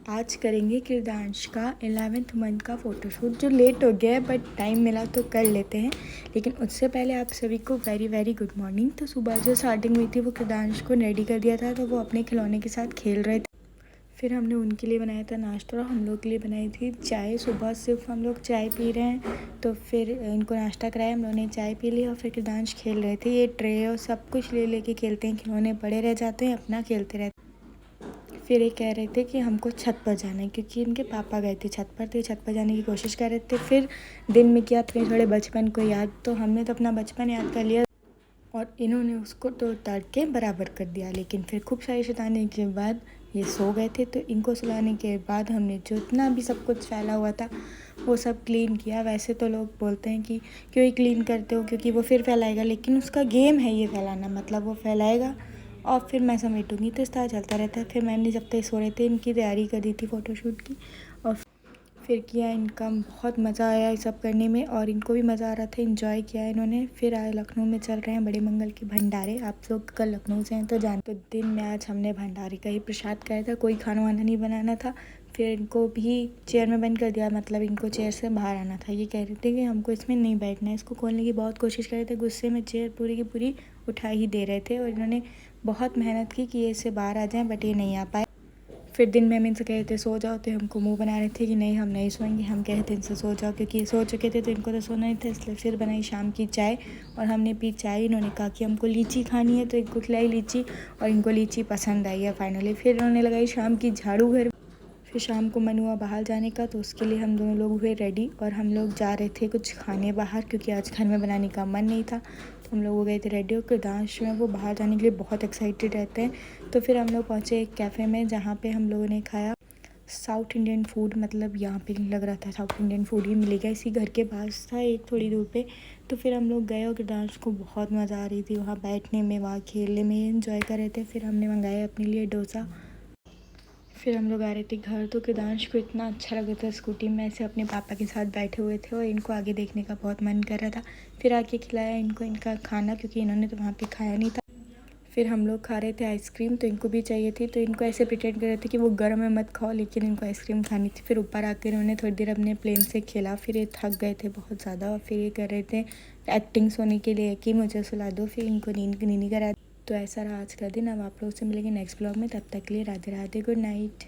आज करेंगे किरदांश का 11th मंथ का फ़ोटोशूट जो लेट हो गया है बट टाइम मिला तो कर लेते हैं। लेकिन उससे पहले आप सभी को वेरी वेरी गुड मॉर्निंग। तो सुबह जो स्टार्टिंग हुई थी वो किरदांश को रेडी कर दिया था, तो वो अपने खिलौने के साथ खेल रहे थे। फिर हमने उनके लिए बनाया था नाश्ता और हम लोग के लिए बनाई थी चाय। सुबह सिर्फ हम लोग चाय पी रहे हैं, तो फिर इनको नाश्ता कराया, हम लोगों ने चाय पी ली और फिर किरदांश खेल रहे थे। ये ट्रे और सब कुछ ले लेके खेलते हैं, खिलौने पड़े रह जाते हैं, अपना खेलते रहते हैं। फिर ये कह रहे थे कि हमको छत पर जाना है क्योंकि इनके पापा गए थे छत पर, तो छत पर जाने की कोशिश कर रहे थे। फिर दिन में किया थोड़े बचपन को याद, तो हमने तो अपना बचपन याद कर लिया और इन्होंने उसको तोड़ ताड़ के बराबर कर दिया। लेकिन फिर खूब सारी शैतानी के बाद ये सो गए थे, तो इनको सुलाने के बाद हमने जितना भी सब कुछ फैला हुआ था वो सब क्लीन किया। वैसे तो लोग बोलते हैं कि क्यों ही क्लीन करते हो, क्योंकि वो फिर फैलाएगा, लेकिन उसका गेम है ये फैलाना, मतलब वो फैलाएगा और फिर मैं समेटूंगी, तो इस तरह चलता रहता है। फिर मैंने जब तक सो रहे थे इनकी तैयारी कर दी थी फ़ोटोशूट की और फिर किया इनका। बहुत मज़ा आया ये सब करने में और इनको भी मज़ा आ रहा था, इन्जॉय किया इन्होंने। फिर आए लखनऊ में चल रहे हैं बड़े मंगल के भंडारे। आप लोग कल लखनऊ से हैं तो जानते, तो दिन में आज हमने भंडारे का ही प्रसाद खाया था, कोई खाना वाना नहीं बनाना था। फिर इनको भी चेयर में बंद कर दिया, मतलब इनको चेयर से बाहर आना था। ये कह रहे थे कि हमको इसमें नहीं बैठना है, इसको खोलने की बहुत कोशिश कर रहे थे, गुस्से में चेयर पूरी की पूरी उठा ही दे रहे थे और इन्होंने बहुत मेहनत की कि ये इससे बाहर आ जाएँ, बट ये नहीं आ पाए। फिर दिन में हम इनसे कह रहे थे सो जाओ, तो हमको मुंह बना रहे थे कि नहीं हम नहीं सोएंगे। हम कह रहे थे इनसे सो जाओ, क्योंकि ये सो चुके थे तो इनको तो सोना नहीं था। इसलिए फिर बनाई शाम की चाय और हमने पी चाय। इन्होंने कहा कि हमको लीची खानी है, तो इनको खिलाई लीची और इनको लीची पसंद आई है फाइनली। फिर इन्होंने लगाई शाम की झाड़ू घर। फिर शाम को मन हुआ बाहर जाने का, तो उसके लिए हम दोनों लोग हुए रेडी और हम लोग जा रहे थे कुछ खाने बाहर, क्योंकि आज घर में बनाने का मन नहीं था। तो हम लोग हो गए थे रेडी और किरदांश में वो बाहर जाने के लिए बहुत एक्साइटेड रहते हैं। तो फिर हम लोग पहुँचे एक कैफ़े में, जहाँ पे हम लोगों ने खाया साउथ इंडियन फूड। मतलब यहाँ पे लग रहा था साउथ इंडियन फूड ही मिलेगा, इसी घर के पास था एक थोड़ी दूर पे। तो फिर हम लोग गए और किरदांश को बहुत मज़ा आ रही थी वहाँ बैठने में, वहाँ खेलने में, एंजॉय कर रहे थे। फिर हमने मंगाया अपने लिए डोसा। फिर हम लोग आ रहे थे घर, तो किरदांश को इतना अच्छा लग रहा था स्कूटी में ऐसे अपने पापा के साथ बैठे हुए थे और इनको आगे देखने का बहुत मन कर रहा था। फिर आके खिलाया इनको इनका खाना, क्योंकि इन्होंने तो वहाँ पे खाया नहीं था। फिर हम लोग खा रहे थे आइसक्रीम, तो इनको भी चाहिए थी, तो इनको ऐसे प्रिटेंड कर रहे थे कि वो गर्म है मत खाओ, लेकिन इनको आइसक्रीम खानी थी। फिर ऊपर आकर इन्होंने थोड़ी देर अपने प्लेन से खेला। फिर ये थक गए थे बहुत ज़्यादा और फिर ये कर रहे थे एक्टिंग सोने के लिए कि मुझे सुला दो। फिर इनको नींद नहीं करा। तो ऐसा रहा आज का दिन। अब आप लोग से मिलेंगे नेक्स्ट ब्लॉग में, तब तक के लिए राधे राधे, गुड नाइट।